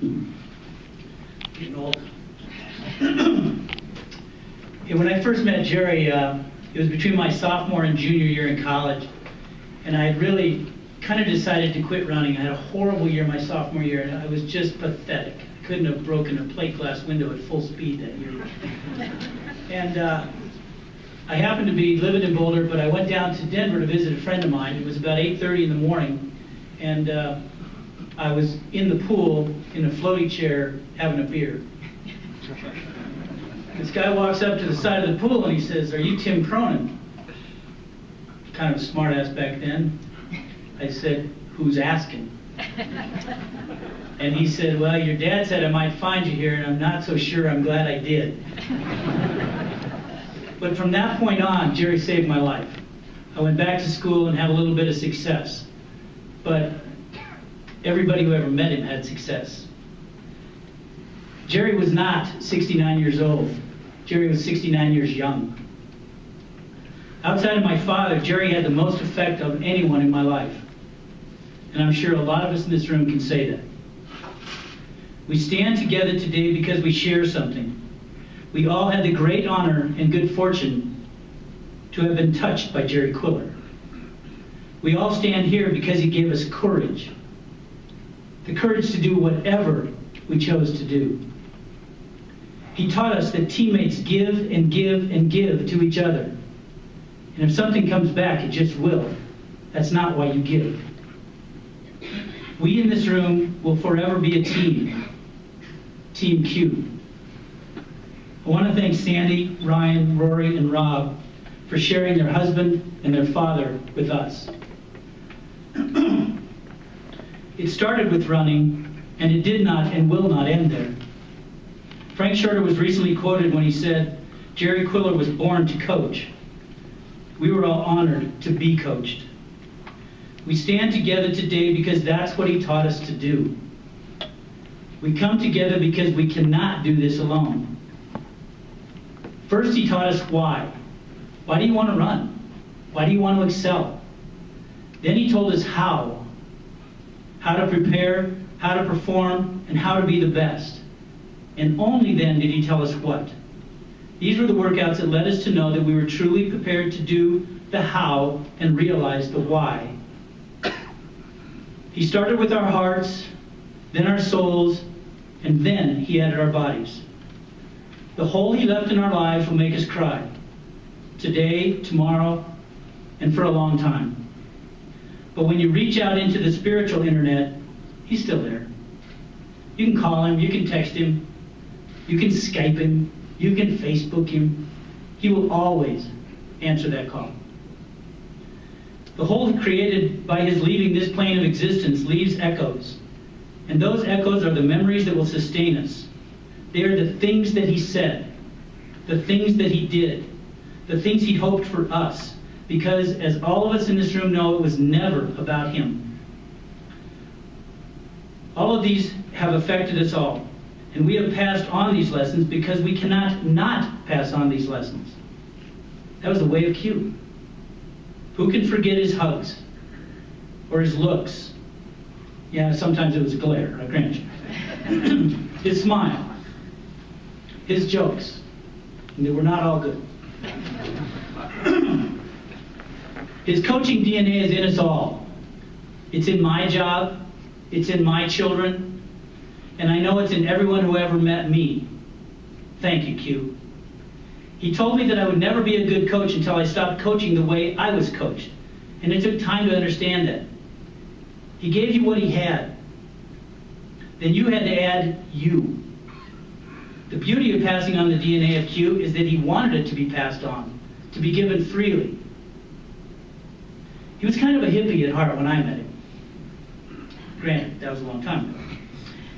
Getting old. When I first met Jerry, it was between my sophomore and junior year in college, and I had really kind of decided to quit running. I had a horrible year my sophomore year, and I was just pathetic. I couldn't have broken a plate glass window at full speed that year. And I happened to be living in Boulder, but I went down to Denver to visit a friend of mine. It was about 8:30 in the morning, and I was in the pool in a floaty chair having a beer. This guy walks up to the side of the pool and he says, "Are you Tim Cronin?" Kind of a smart ass back then. I said, "Who's asking?" And he said, "Well, your dad said I might find you here, and I'm not so sure. I'm glad I did." But from that point on, Jerry saved my life. I went back to school and had a little bit of success. But everybody who ever met him had success. Jerry was not 69 years old. Jerry was 69 years young. Outside of my father, Jerry had the most effect on anyone in my life. And I'm sure a lot of us in this room can say that. We stand together today because we share something. We all had the great honor and good fortune to have been touched by Jerry Quiller. We all stand here because he gave us courage. The courage to do whatever we chose to do. He taught us that teammates give and give and give to each other. And if something comes back, it just will. That's not why you give. We in this room will forever be a team. Team Q. I want to thank Sandy, Ryan, Rory, and Rob for sharing their husband and their father with us. It started with running, and it did not and will not end there. Frank Shorter was recently quoted when he said, "Jerry Quiller was born to coach." We were all honored to be coached. We stand together today because that's what he taught us to do. We come together because we cannot do this alone. First, he taught us why. Why do you want to run? Why do you want to excel? Then he told us how. How to prepare, how to perform, and how to be the best. And only then did he tell us what. These were the workouts that led us to know that we were truly prepared to do the how and realize the why. He started with our hearts, then our souls, and then he added our bodies. The hole he left in our lives will make us cry. Today, tomorrow, and for a long time. But when you reach out into the spiritual internet, he's still there. You can call him, you can text him, you can Skype him, you can Facebook him. He will always answer that call. The hole created by his leaving this plane of existence leaves echoes. And those echoes are the memories that will sustain us. They are the things that he said, the things that he did, the things he hoped for us. Because, as all of us in this room know, it was never about him. All of these have affected us all. And we have passed on these lessons because we cannot not pass on these lessons. That was the way of Q. Who can forget his hugs? Or his looks? Yeah, sometimes it was a glare, I grant you. His smile. His jokes. And they were not all good. His coaching DNA is in us all. It's in my job. It's in my children. And I know it's in everyone who ever met me. Thank you, Q. He told me that I would never be a good coach until I stopped coaching the way I was coached. And it took time to understand that. He gave you what he had. Then you had to add you. The beauty of passing on the DNA of Q is that he wanted it to be passed on, to be given freely. He was kind of a hippie at heart when I met him. Granted, that was a long time ago.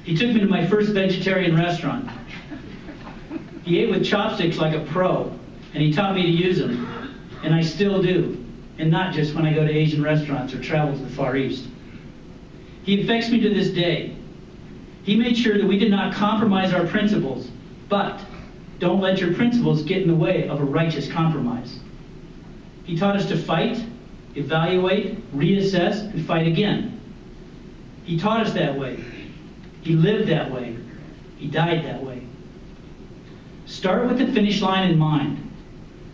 He took me to my first vegetarian restaurant. He ate with chopsticks like a pro, and he taught me to use them. And I still do, and not just when I go to Asian restaurants or travel to the Far East. He affects me to this day. He made sure that we did not compromise our principles, but don't let your principles get in the way of a righteous compromise. He taught us to fight, evaluate, reassess, and fight again. He taught us that way. He lived that way. He died that way. Start with the finish line in mind.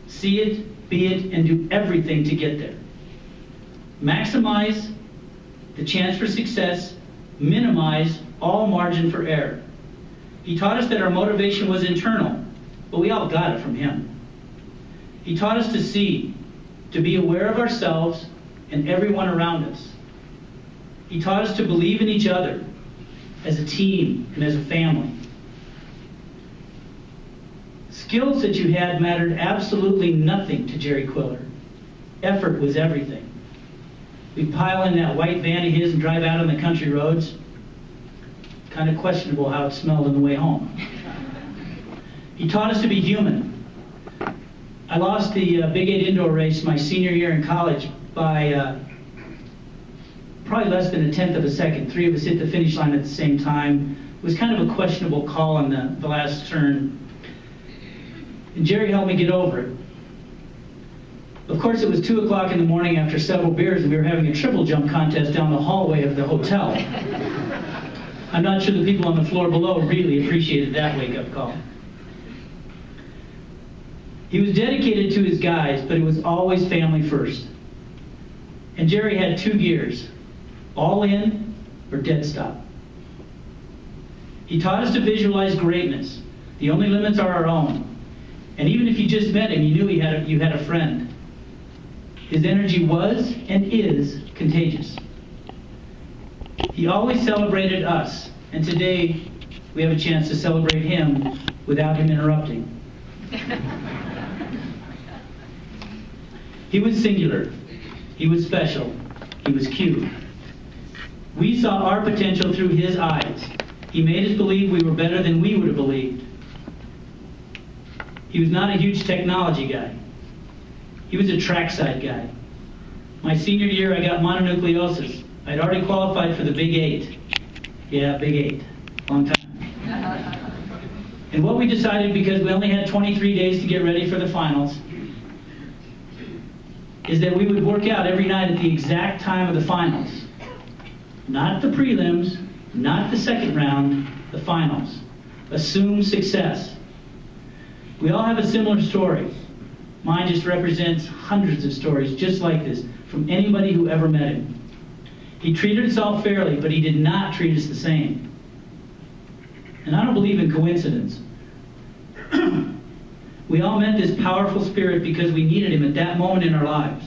See it, be it, and do everything to get there. Maximize the chance for success. Minimize all margin for error. He taught us that our motivation was internal, but we all got it from him. He taught us to see, to be aware of ourselves and everyone around us. He taught us to believe in each other as a team and as a family. Skills that you had mattered absolutely nothing to Jerry Quiller. Effort was everything. We'd pile in that white van of his and drive out on the country roads. Kind of questionable how it smelled on the way home. He taught us to be human. I lost the Big 8 indoor race my senior year in college by probably less than 1/10 of a second. 3 of us hit the finish line at the same time. It was kind of a questionable call on the last turn. And Jerry helped me get over it. Of course, it was 2 o'clock in the morning after several beers, and we were having a triple jump contest down the hallway of the hotel. I'm not sure the people on the floor below really appreciated that wake-up call. He was dedicated to his guys, but it was always family first. And Jerry had 2 gears, all in or dead stop. He taught us to visualize greatness. The only limits are our own. And even if you just met him, you knew you had a friend. His energy was and is contagious. He always celebrated us, and today we have a chance to celebrate him without him interrupting. He was singular. He was special. He was cute. We saw our potential through his eyes. He made us believe we were better than we would have believed. He was not a huge technology guy. He was a trackside guy. My senior year, I got mononucleosis. I'd already qualified for the Big 8. Yeah, Big 8. Long time. And what we decided, because we only had 23 days to get ready for the finals, is that we would work out every night at the exact time of the finals. Not the prelims, not the second round, the finals. Assume success. We all have a similar story. Mine just represents hundreds of stories just like this from anybody who ever met him. He treated us all fairly, but he did not treat us the same. And I don't believe in coincidence. We all met this powerful spirit because we needed him at that moment in our lives.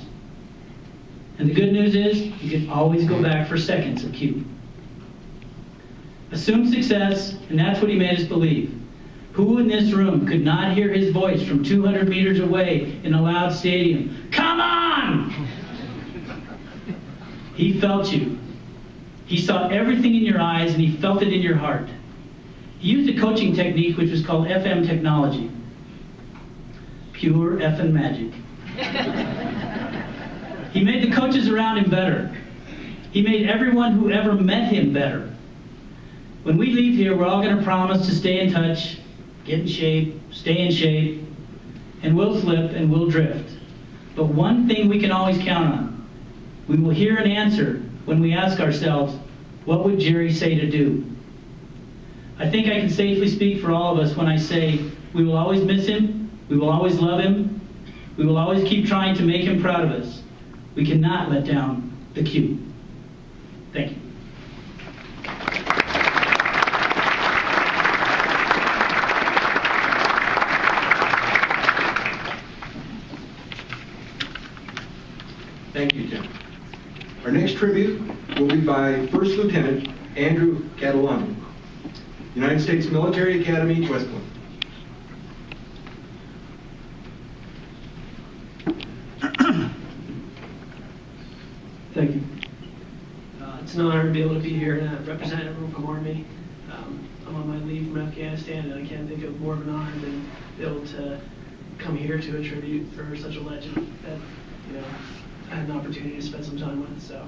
And the good news is, you can always go back for seconds of Q. Assume success, and that's what he made us believe. Who in this room could not hear his voice from 200 meters away in a loud stadium? Come on! He felt you. He saw everything in your eyes, and he felt it in your heart. He used a coaching technique which was called FM technology. Pure effing magic. He made the coaches around him better. He made everyone who ever met him better. When we leave here, we're all going to promise to stay in touch, get in shape, stay in shape, and we'll slip and we'll drift. But one thing we can always count on. We will hear an answer when we ask ourselves, what would Jerry say to do? I think I can safely speak for all of us when I say we will always miss him, we will always love him, we will always keep trying to make him proud of us. We cannot let down the Q. Thank you. Thank you, Tim. Our next tribute will be by First Lieutenant Andrew Catalano, United States Military Academy, West Point. Thank you. It's an honor to be able to be here and represent everyone from Army. I'm on my leave from Afghanistan, and I can't think of more of an honor than be able to come here to a tribute for such a legend that I had an opportunity to spend some time with. So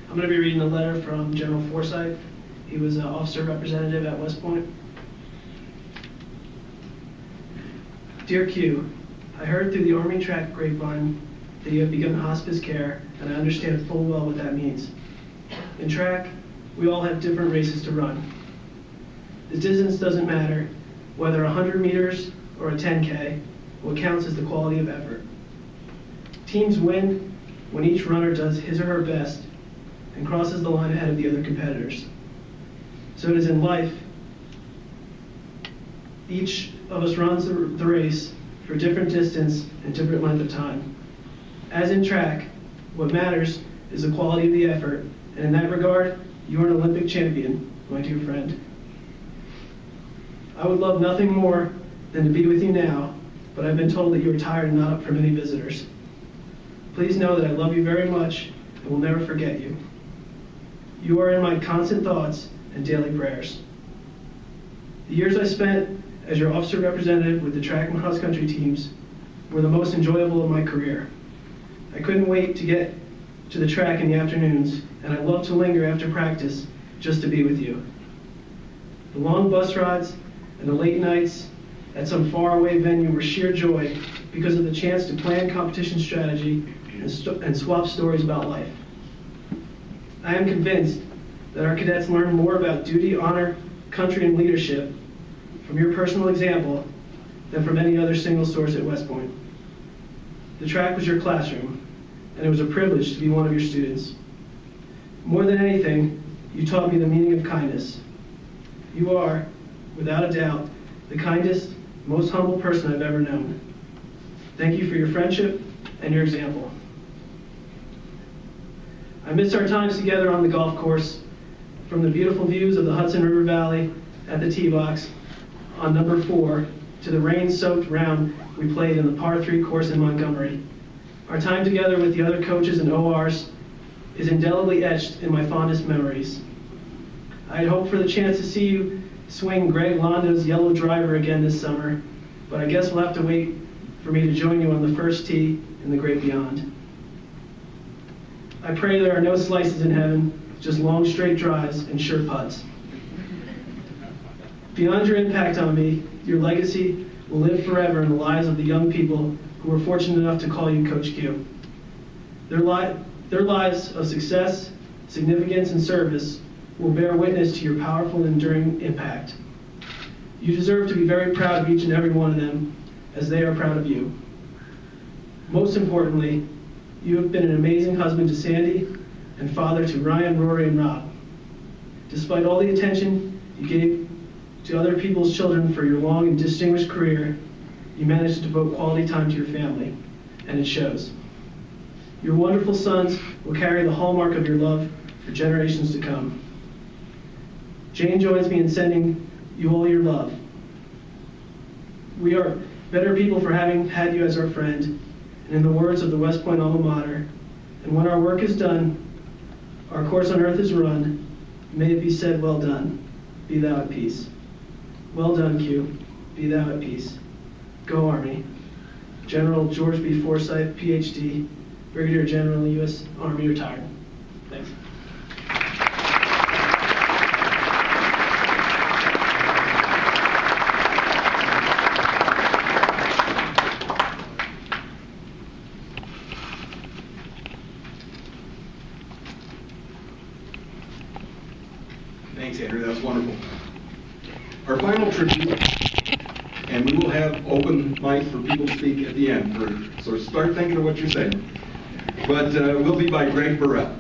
I'm going to be reading a letter from General Forsyth. He was an officer representative at West Point. Dear Q, I heard through the Army track grapevine that you have begun hospice care, and I understand full well what that means. In track, we all have different races to run. The distance doesn't matter, whether 100 meters or a 10K, what counts is the quality of effort. Teams win when each runner does his or her best and crosses the line ahead of the other competitors. So it is in life. Each of us runs the race for a different distance and different length of time. As in track, what matters is the quality of the effort, and in that regard, you are an Olympic champion, my dear friend. I would love nothing more than to be with you now, but I've been told that you are tired and not up for many visitors. Please know that I love you very much and will never forget you. You are in my constant thoughts and daily prayers. The years I spent as your officer representative with the track and cross country teams were the most enjoyable of my career. I couldn't wait to get to the track in the afternoons, and I loved to linger after practice just to be with you. The long bus rides and the late nights at some faraway venue were sheer joy because of the chance to plan competition strategy and swap stories about life. I am convinced that our cadets learn more about duty, honor, country, and leadership from your personal example than from any other single source at West Point. The track was your classroom, and it was a privilege to be one of your students. More than anything, you taught me the meaning of kindness. You are, without a doubt, the kindest, most humble person I've ever known. Thank you for your friendship and your example. I miss our times together on the golf course, from the beautiful views of the Hudson River Valley at the tee box on number 4 to the rain-soaked round we played in the par 3 course in Montgomery. Our time together with the other coaches and ORs is indelibly etched in my fondest memories. I had hoped for the chance to see you swing Greg Londo's yellow driver again this summer, but I guess we'll have to wait for me to join you on the first tee in the great beyond. I pray there are no slices in heaven, just long straight drives and sure putts. Beyond your impact on me, your legacy will live forever in the lives of the young people who were fortunate enough to call you Coach Q. Their lives of success, significance, and service will bear witness to your powerful and enduring impact. You deserve to be very proud of each and every one of them, as they are proud of you. Most importantly, you have been an amazing husband to Sandy and father to Ryan, Rory, and Rob. Despite all the attention you gave to other people's children for your long and distinguished career, you managed to devote quality time to your family, and it shows. Your wonderful sons will carry the hallmark of your love for generations to come. Jane joins me in sending you all your love. We are better people for having had you as our friend, and in the words of the West Point alma mater, and when our work is done, our course on earth is run, may it be said, well done, be thou at peace. Well done, Q, be thou at peace. Go Army. General George B. Forsyth, PhD, Brigadier General, U.S. Army, retired. Thanks. Thanks, Andrew. That was wonderful. Our final tribute, and we will have open mic for people to speak at the end, so start thinking of what you're saying, but will be by Greg Burrell.